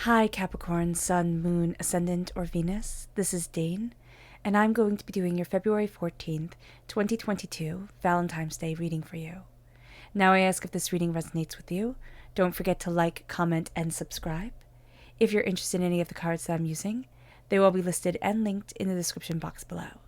Hi Capricorn, Sun, Moon, Ascendant, or Venus. This is Dane, and I'm going to be doing your February 14th, 2022 Valentine's Day reading for you. Now I ask if this reading resonates with you. Don't forget to like, comment, and subscribe. If you're interested in any of the cards that I'm using, they will be listed and linked in the description box below.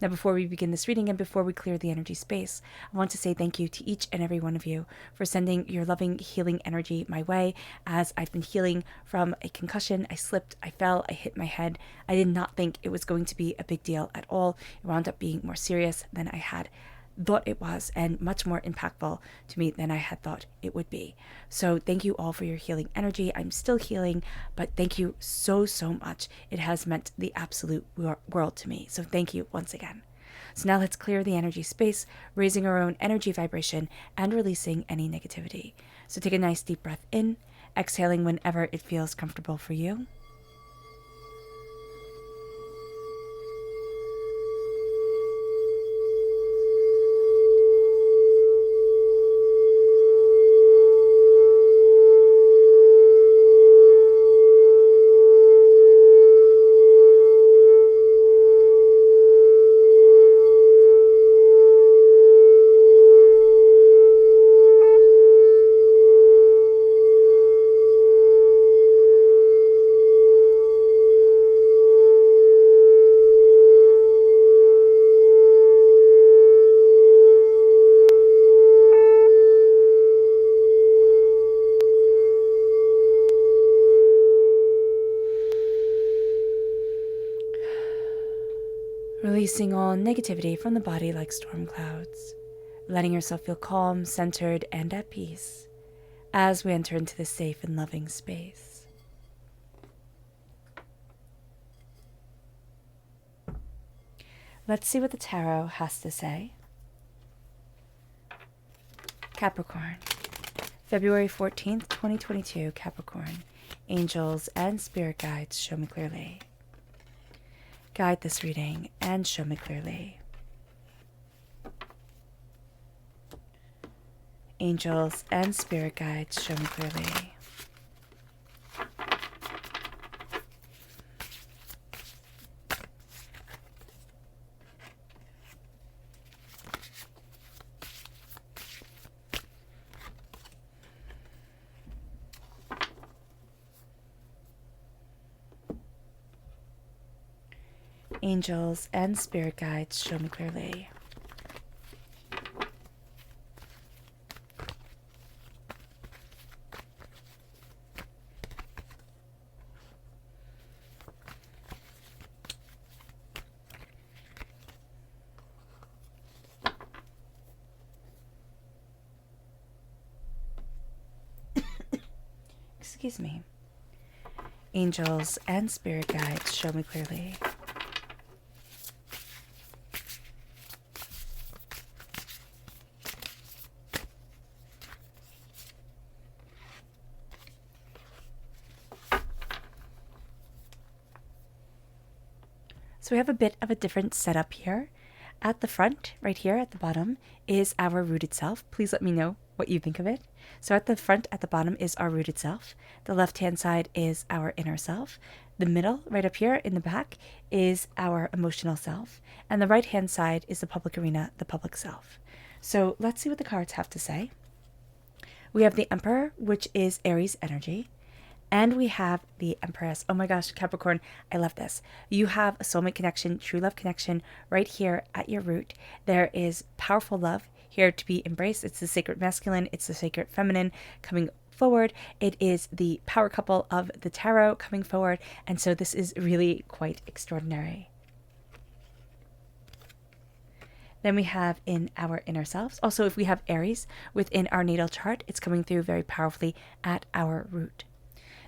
Now, before we begin this reading and before we clear the energy space, I want to say thank you to each and every one of you for sending your loving, healing energy my way as I've been healing from a concussion. I slipped, I fell, I hit my head. I did not think it was going to be a big deal at all. It wound up being more serious than I had thought it was, and much more impactful to me than I had thought it would be. So thank you all for your healing energy. I'm still healing, but thank you so much. It has meant the absolute world to me. So thank you once again. So now let's clear the energy space, raising our own energy vibration and releasing any negativity. So take a nice deep breath in, exhaling whenever it feels comfortable for you. Releasing all negativity from the body like storm clouds, letting yourself feel calm, centered, and at peace as we enter into this safe and loving space. Let's see what the tarot has to say. Capricorn, February 14th, 2022, Capricorn. Angels and spirit guides, show me clearly. Guide this reading and show me clearly. Angels and spirit guides, show me clearly. Angels and spirit guides, show me clearly. Excuse me. Angels and spirit guides, show me clearly. So we have a bit of a different setup here. At the front, right here at the bottom, is our rooted self. Please let me know what you think of it. So at the front, at the bottom, is our rooted self. The left-hand side is our inner self. The middle, right up here in the back, is our emotional self. And the right-hand side is the public arena, the public self. So let's see what the cards have to say. We have the Emperor, which is Aries energy. And we have the Empress. Oh my gosh, Capricorn, I love this. You have a soulmate connection, true love connection right here at your root. There is powerful love here to be embraced. It's the sacred masculine. It's the sacred feminine coming forward. It is the power couple of the tarot coming forward. And so this is really quite extraordinary. Then we have in our inner selves. Also, if we have Aries within our natal chart, it's coming through very powerfully at our root.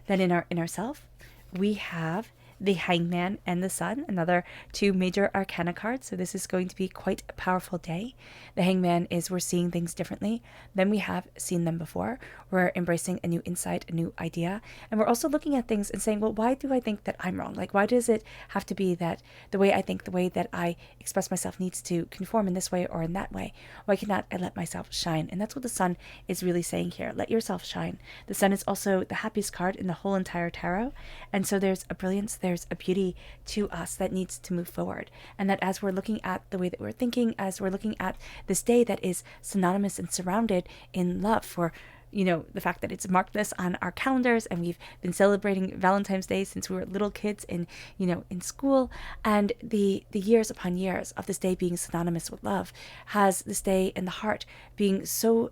Then in our inner self, we have the Hangman and the Sun, another two major arcana cards. So this is going to be quite a powerful day. The Hangman is we're seeing things differently than we have seen them before. We're embracing a new insight, a new idea. And we're also looking at things and saying, well, why do I think that I'm wrong? Like, why does it have to be that the way I think, the way that I express myself needs to conform in this way or in that way? Why cannot I let myself shine? And that's what the Sun is really saying here. Let yourself shine. The Sun is also the happiest card in the whole entire tarot. And so there's a brilliance, there's a beauty to us that needs to move forward. And that as we're looking at the way that we're thinking, as we're looking at this day that is synonymous and surrounded in love for, you know, the fact that it's marked this on our calendars, and we've been celebrating Valentine's Day since we were little kids in, you know, in school, and the years upon years of this day being synonymous with love has this day in the heart being so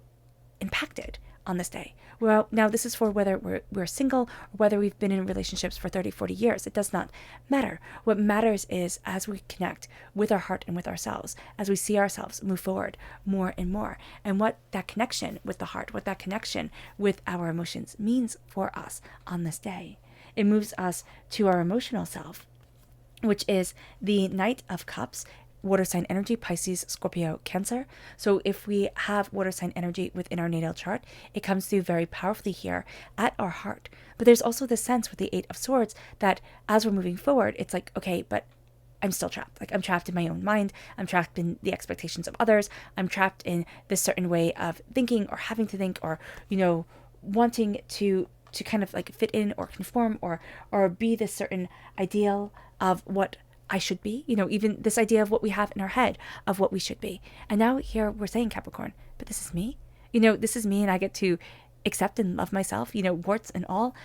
impacted on this day. Well, now this is for whether we're single or whether we've been in relationships for 30, 40 years. It does not matter. What matters is as we connect with our heart and with ourselves, as we see ourselves move forward more and more, and what that connection with the heart, what that connection with our emotions means for us on this day. It moves us to our emotional self, which is the Knight of Cups, water sign energy, Pisces, Scorpio, Cancer. So if we have water sign energy within our natal chart, it comes through very powerfully here at our heart. But there's also this sense with the Eight of Swords that as we're moving forward, it's like, okay, but I'm still trapped. Like, I'm trapped in my own mind. I'm trapped in the expectations of others. I'm trapped in this certain way of thinking or having to think, or, you know, wanting to kind of like fit in or conform or be this certain ideal of what I should be, you know, even this idea of what we have in our head of what we should be. And now here we're saying, Capricorn, but this is me, you know, this is me, and I get to accept and love myself, you know, warts and all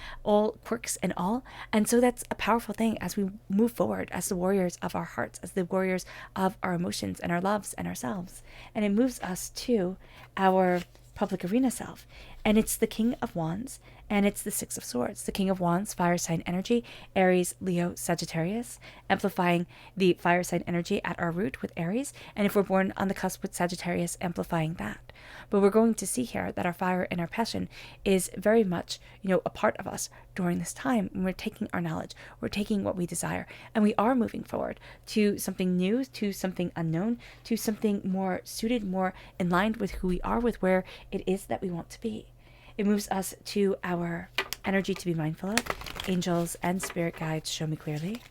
quirks and all. And so that's a powerful thing as we move forward as the warriors of our hearts, as the warriors of our emotions and our loves and ourselves. And it moves us to our public arena self. And it's the King of Wands, and it's the Six of Swords. The King of Wands, fire sign energy, Aries, Leo, Sagittarius, amplifying the fire sign energy at our root with Aries. And if we're born on the cusp with Sagittarius, amplifying that. But we're going to see here that our fire and our passion is very much, you know, a part of us during this time when we're taking our knowledge, we're taking what we desire, and we are moving forward to something new, to something unknown, to something more suited, more in line with who we are, with where it is that we want to be. It moves us to our energy to be mindful of. Angels and spirit guides show me clearly.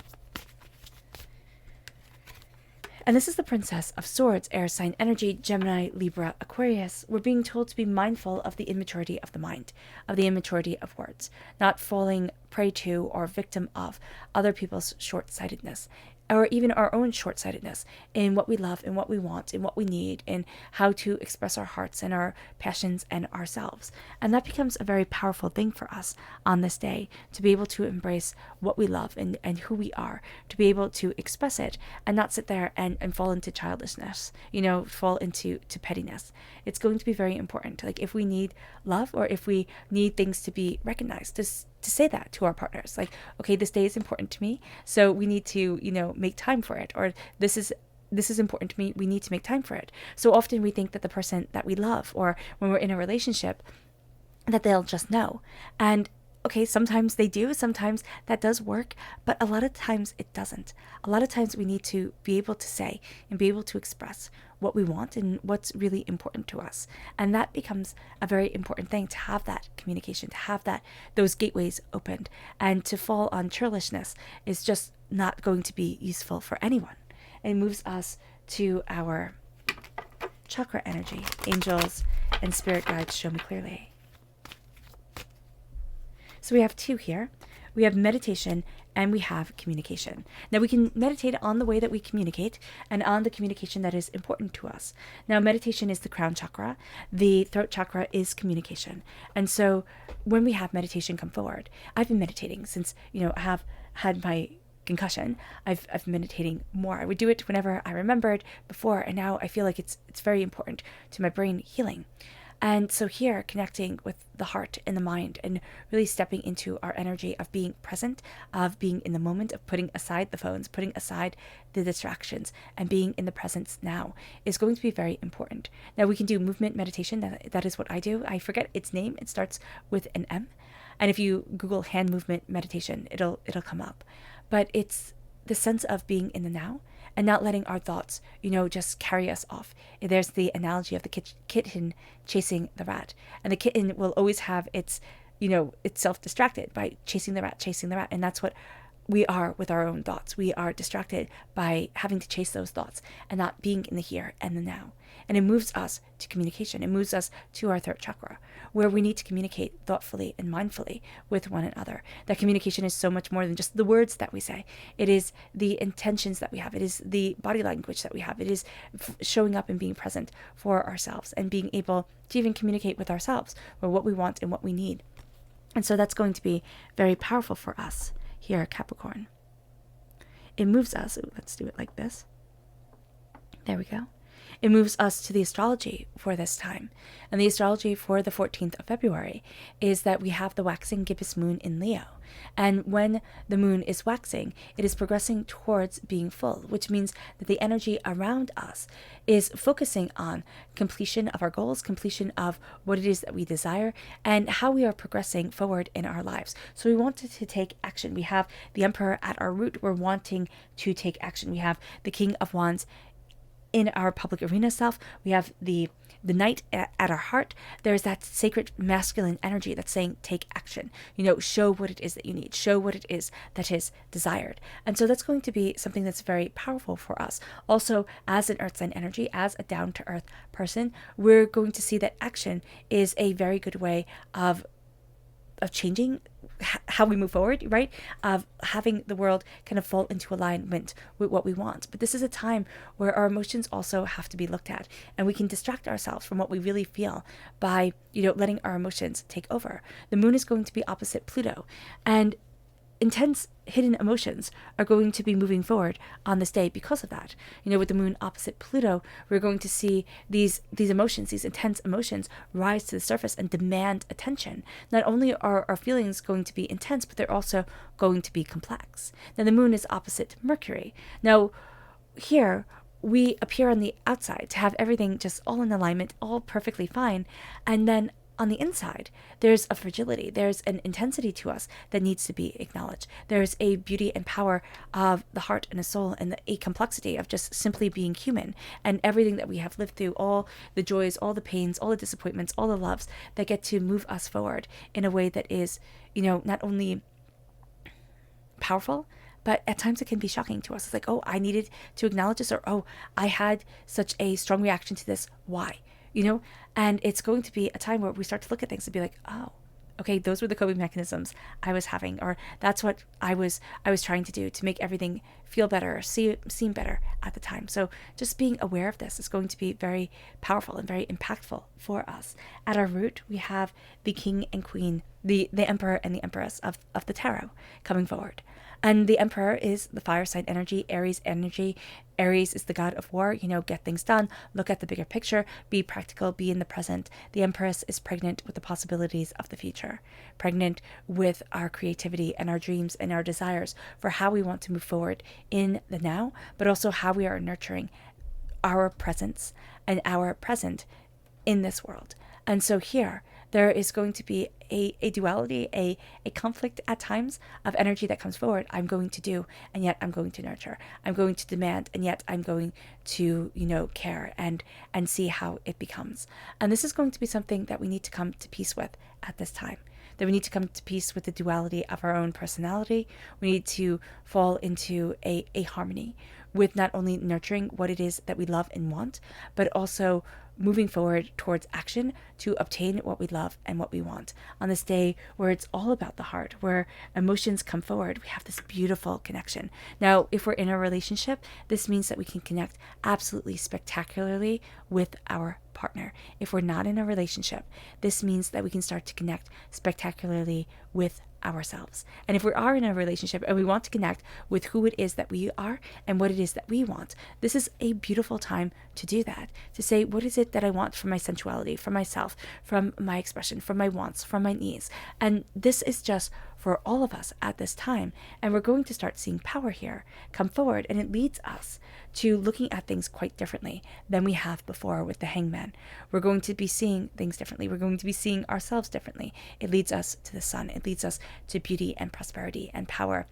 And this is the Princess of Swords, air sign energy, Gemini, Libra, Aquarius. We're being told to be mindful of the immaturity of the mind, of the immaturity of words, not falling prey to or victim of other people's short-sightedness, or even our own short-sightedness in what we love and what we want and what we need and how to express our hearts and our passions and ourselves. And that becomes a very powerful thing for us on this day, to be able to embrace what we love and who we are, to be able to express it and not sit there and fall into childishness, you know, fall into pettiness. It's going to be very important. Like, if we need love or if we need things to be recognized, to say that to our partners, like, okay, this day is important to me, so we need to, you know, make time for it, or this is important to me, we need to make time for it. So often we think that the person that we love, or when we're in a relationship, that they'll just know. And okay, sometimes they do, sometimes that does work, but a lot of times it doesn't. A lot of times we need to be able to say and be able to express what we want and what's really important to us. And that becomes a very important thing, to have that communication, to have those gateways opened. And to fall on churlishness is just not going to be useful for anyone. It moves us to our chakra energy. Angels and spirit guides show me clearly. So we have two here. We have meditation and we have communication. Now, we can meditate on the way that we communicate and on the communication that is important to us. Now, meditation is the crown chakra. The throat chakra is communication. And so when we have meditation come forward, I've been meditating since, you know, I have had my concussion. I've been meditating more. I would do it whenever I remembered before, and now I feel like it's very important to my brain healing. And so here, connecting with the heart and the mind and really stepping into our energy of being present, of being in the moment, of putting aside the phones, putting aside the distractions, and being in the presence now is going to be very important. Now, we can do movement meditation. That is what I do. I forget its name. It starts with an M. And if you Google hand movement meditation, it'll come up. but it's the sense of being in the now and not letting our thoughts, just carry us off. There's the analogy of the kitten chasing the rat, and the kitten will always have itself distracted by chasing the rat, and that's what we are with our own thoughts. We are distracted by having to chase those thoughts and not being in the here and the now. And it moves us to communication. It moves us to our third chakra, where we need to communicate thoughtfully and mindfully with one another. That communication is so much more than just the words that we say. It is the intentions that we have. It is the body language that we have. It is showing up and being present for ourselves and being able to even communicate with ourselves or what we want and what we need. And so that's going to be very powerful for us here at Capricorn. It moves us. Let's do it like this. There we go. It moves us to the astrology for this time. And the astrology for the 14th of February is that we have the waxing gibbous moon in Leo. And when the moon is waxing, it is progressing towards being full, which means that the energy around us is focusing on completion of our goals, completion of what it is that we desire, and how we are progressing forward in our lives. So we wanted to take action. We have the Emperor at our root. We're wanting to take action. We have the King of Wands in our public arena self. We have the Knight at our heart. There's that sacred masculine energy that's saying, take action, show what it is that you need, show what it is that is desired. And so that's going to be something that's very powerful for us. Also, as an earth sign energy, as a down to earth person, we're going to see that action is a very good way of changing how we move forward, right? Of having the world kind of fall into alignment with what we want. But this is a time where our emotions also have to be looked at, and we can distract ourselves from what we really feel by, letting our emotions take over. The moon is going to be opposite Pluto, and intense hidden emotions are going to be moving forward on this day because of that. With the moon opposite Pluto, we're going to see these emotions, these intense emotions rise to the surface and demand attention. Not only are our feelings going to be intense, but they're also going to be complex. Now, the moon is opposite Mercury. Now, here we appear on the outside to have everything just all in alignment, all perfectly fine, and then on the inside, there's a fragility, there's an intensity to us that needs to be acknowledged. There's a beauty and power of the heart and the soul, and a complexity of just simply being human, and everything that we have lived through, all the joys, all the pains, all the disappointments, all the loves that get to move us forward in a way that is, not only powerful, but at times it can be shocking to us. It's like, oh, I needed to acknowledge this, or oh, I had such a strong reaction to this. Why? And it's going to be a time where we start to look at things and be like, oh, okay, those were the coping mechanisms I was having, or that's what I was trying to do to make everything feel better or seem better at the time. So just being aware of this is going to be very powerful and very impactful for us. At our root, we have the King and Queen, the Emperor and the Empress of the Tarot coming forward. And the Emperor is the fire sign energy, Aries energy. Aries is the god of war, get things done, look at the bigger picture, be practical, be in the present. The Empress is pregnant with the possibilities of the future, pregnant with our creativity and our dreams and our desires for how we want to move forward in the now, but also how we are nurturing our presence and our present in this world. And so here, there is going to be a duality, a conflict at times of energy that comes forward. I'm going to do, and yet I'm going to nurture. I'm going to demand, and yet I'm going to, care and see how it becomes. And this is going to be something that we need to come to peace with at this time. That we need to come to peace with the duality of our own personality. We need to fall into a harmony with not only nurturing what it is that we love and want, but also moving forward towards action to obtain what we love and what we want. On this day where it's all about the heart, where emotions come forward, we have this beautiful connection. Now, if we're in a relationship, this means that we can connect absolutely spectacularly with our partner. If we're not in a relationship, this means that we can start to connect spectacularly with ourselves. And if we are in a relationship and we want to connect with who it is that we are and what it is that we want, this is a beautiful time to do that, to say, what is it that I want from my sensuality, from myself, from my expression, from my wants, from my needs. And this is just for all of us at this time. And we're going to start seeing power here come forward, and it leads us to looking at things quite differently than we have before with the Hangman. We're going to be seeing things differently. We're going to be seeing ourselves differently. It leads us to the sun. It leads us to beauty and prosperity and power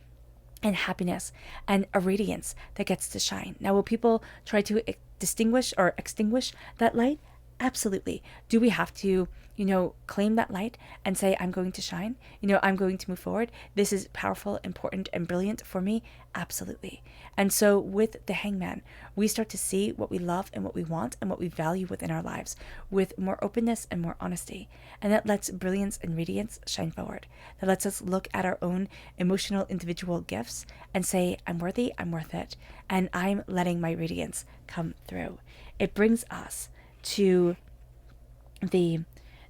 and happiness and a radiance that gets to shine. Now, will people try to distinguish or extinguish that light? Absolutely. Do we have to, claim that light and say, I'm going to shine? I'm going to move forward. This is powerful, important, and brilliant for me? Absolutely. And so with the Hangman, we start to see what we love and what we want and what we value within our lives with more openness and more honesty. And that lets brilliance and radiance shine forward. That lets us look at our own emotional individual gifts and say, I'm worthy, I'm worth it, and I'm letting my radiance come through. It brings us to the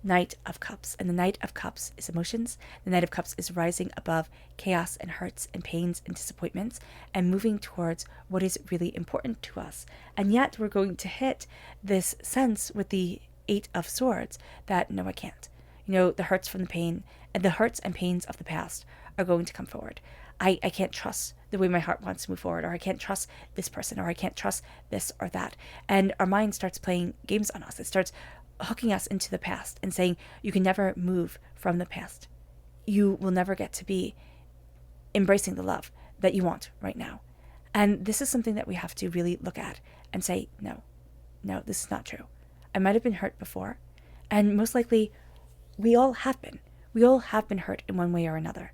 Knight of Cups. And the Knight of Cups is emotions. The Knight of Cups is rising above chaos and hurts and pains and disappointments and moving towards what is really important to us. And yet we're going to hit this sense with the Eight of Swords that, no, I can't. The hurts from the pain and the hurts and pains of the past are going to come forward. I can't trust the way my heart wants to move forward, or I can't trust this person, or I can't trust this or that. And our mind starts playing games on us. It starts hooking us into the past and saying, you can never move from the past. You will never get to be embracing the love that you want right now. And this is something that we have to really look at and say, no, this is not true. I might have been hurt before, and most likely we all have been. We all have been hurt in one way or another.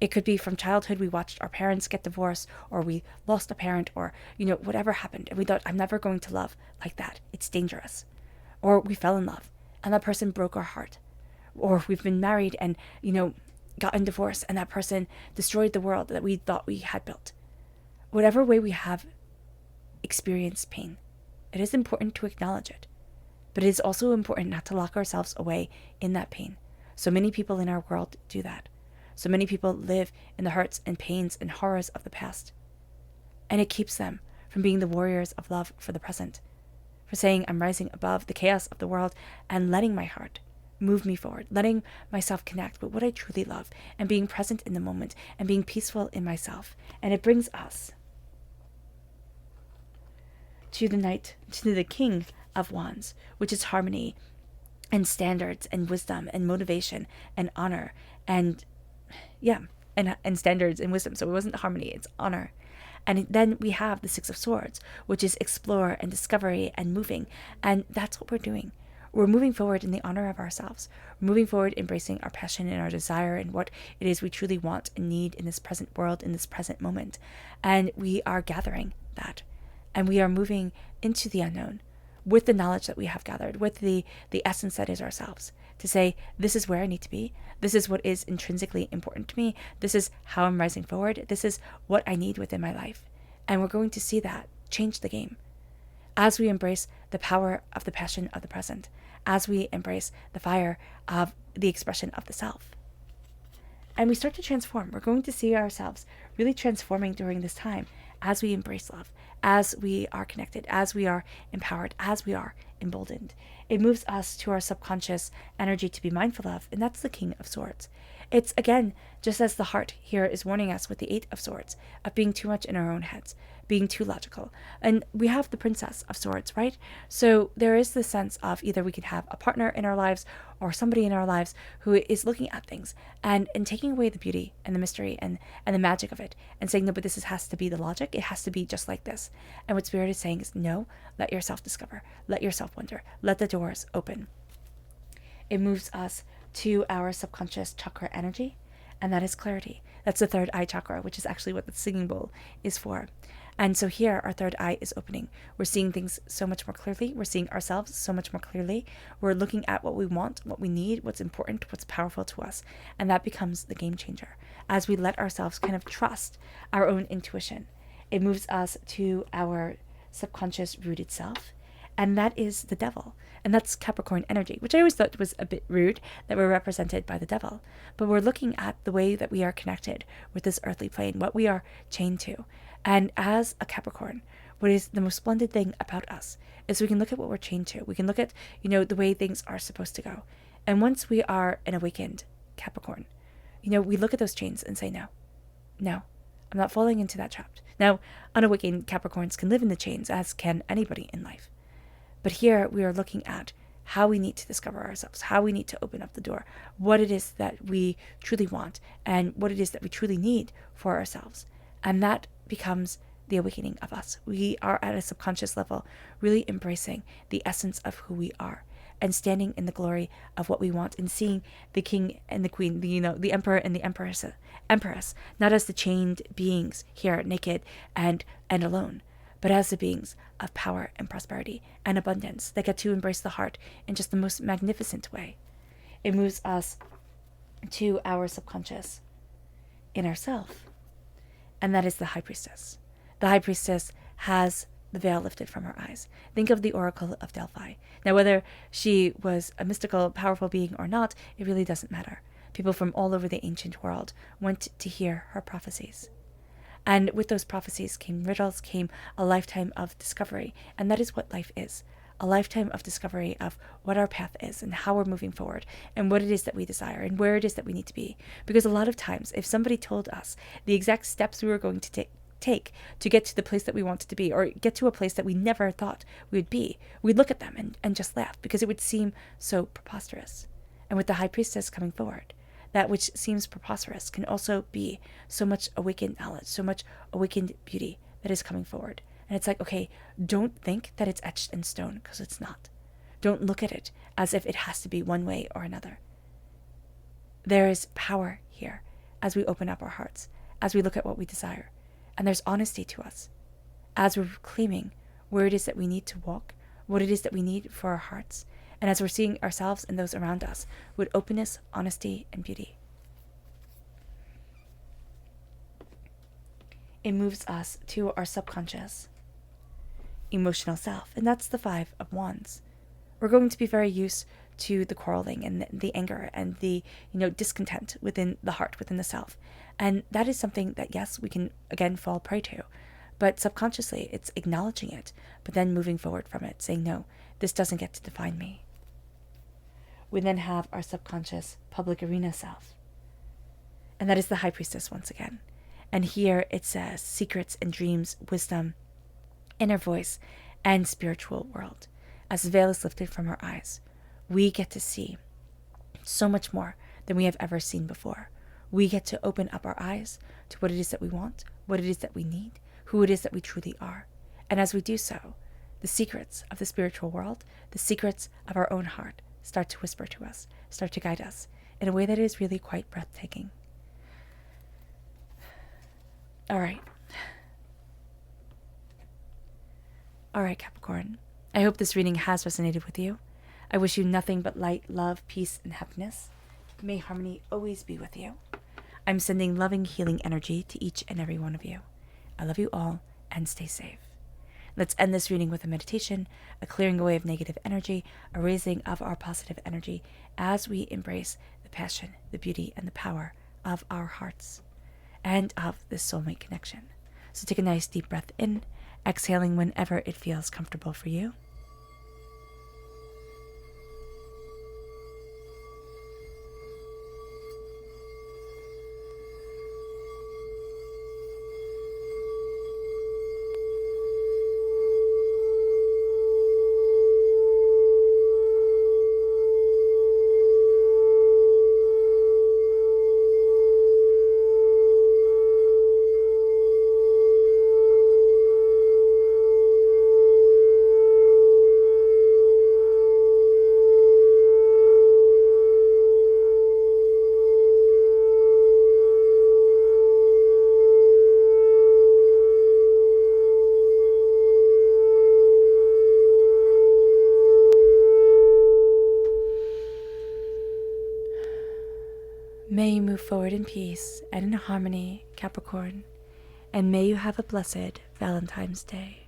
It could be from childhood, we watched our parents get divorced, or we lost a parent, or, whatever happened. And we thought, I'm never going to love like that. It's dangerous. Or we fell in love and that person broke our heart. Or we've been married and, gotten divorced and that person destroyed the world that we thought we had built. Whatever way we have experienced pain, it is important to acknowledge it. But it is also important not to lock ourselves away in that pain. So many people in our world do that. So many people live in the hurts and pains and horrors of the past. And it keeps them from being the warriors of love for the present. For saying, I'm rising above the chaos of the world and letting my heart move me forward, letting myself connect with what I truly love and being present in the moment and being peaceful in myself. And it brings us to the King of Wands, which is harmony and standards and wisdom and motivation and honor and standards and wisdom. So it wasn't harmony, it's honor. And then we have the Six of Swords, which is explore and discovery and moving. And that's what we're doing. We're moving forward in the honor of ourselves. We're moving forward, embracing our passion and our desire and what it is we truly want and need in this present world, in this present moment. And we are gathering that. And we are moving into the unknown with the knowledge that we have gathered, with the essence that is ourselves, to say, this is where I need to be. This is what is intrinsically important to me. This is how I'm rising forward. This is what I need within my life. And we're going to see that change the game as we embrace the power of the passion of the present, as we embrace the fire of the expression of the self. And we start to transform. We're going to see ourselves really transforming during this time as we embrace love, as we are connected, as we are empowered, as we are emboldened. It moves us to our subconscious energy to be mindful of, and that's the King of Swords. It's, again, just as the heart here is warning us with the Eight of Swords, of being too much in our own heads, being too logical. And we have the Princess of Swords, right? So there is this sense of either we could have a partner in our lives or somebody in our lives who is looking at things and taking away the beauty and the mystery and the magic of it and saying, no, but has to be the logic. It has to be just like this. And what Spirit is saying is, no, let yourself discover, let yourself wonder, let the doors open. It moves us to our subconscious chakra energy, and that is clarity. That's the third eye chakra, which is actually what the singing bowl is for. And so here, our third eye is opening. We're seeing things so much more clearly. We're seeing ourselves so much more clearly. We're looking at what we want, what we need, what's important, what's powerful to us. And that becomes the game changer as we let ourselves kind of trust our own intuition. It moves us to our subconscious rooted self, and that is the devil. And that's Capricorn energy, which I always thought was a bit rude that we're represented by the devil. But we're looking at the way that we are connected with this earthly plane, what we are chained to. And as a Capricorn, what is the most splendid thing about us is we can look at what we're chained to. We can look at, the way things are supposed to go. And once we are an awakened Capricorn, we look at those chains and say, no, I'm not falling into that trap. Now, unawakened Capricorns can live in the chains, as can anybody in life. But here we are looking at how we need to discover ourselves, how we need to open up the door, what it is that we truly want, and what it is that we truly need for ourselves. And that becomes the awakening of us. We are at a subconscious level, really embracing the essence of who we are and standing in the glory of what we want and seeing the king and the queen, the emperor and the empress, not as the chained beings here, naked and alone, but as the beings of power and prosperity and abundance that get to embrace the heart in just the most magnificent way. It moves us to our subconscious in ourself, and that is the high priestess. The high priestess has the veil lifted from her eyes. Think of the Oracle of Delphi. Now, whether she was a mystical, powerful being or not, it really doesn't matter. People from all over the ancient world went to hear her prophecies. And with those prophecies came riddles, came a lifetime of discovery. And that is what life is. A lifetime of discovery of what our path is and how we're moving forward and what it is that we desire and where it is that we need to be. Because a lot of times, if somebody told us the exact steps we were going to take to get to the place that we wanted to be or get to a place that we never thought we would be, we'd look at them and just laugh because it would seem so preposterous. And with the high priestess coming forward, that which seems preposterous can also be so much awakened knowledge, so much awakened beauty that is coming forward. And it's like, okay, don't think that it's etched in stone, because it's not. Don't look at it as if it has to be one way or another. There is power here as we open up our hearts, as we look at what we desire. And there's honesty to us as we're claiming where it is that we need to walk, what it is that we need for our hearts, and as we're seeing ourselves and those around us with openness, honesty, and beauty. It moves us to our subconscious emotional self, and that's the 5 of Wands. We're going to be very used to the quarreling and the anger and the discontent within the heart, within the self. And that is something that, yes, we can again fall prey to, but subconsciously it's acknowledging it, but then moving forward from it, saying, no, this doesn't get to define me. We then have our subconscious public arena self, and that is the high priestess once again. And here it says secrets and dreams, wisdom, inner voice, and spiritual world. As the veil is lifted from our eyes, we get to see so much more than we have ever seen before. We get to open up our eyes to what it is that we want, what it is that we need, who it is that we truly are. And as we do so, the secrets of the spiritual world, the secrets of our own heart, start to whisper to us, start to guide us in a way that is really quite breathtaking. All right, Capricorn. I hope this reading has resonated with you. I wish you nothing but light, love, peace, and happiness. May harmony always be with you. I'm sending loving, healing energy to each and every one of you. I love you all, and stay safe. Let's end this reading with a meditation, a clearing away of negative energy, a raising of our positive energy as we embrace the passion, the beauty, and the power of our hearts and of this soulmate connection. So take a nice deep breath in, exhaling whenever it feels comfortable for you. May you move forward in peace and in harmony, Capricorn, and may you have a blessed Valentine's Day.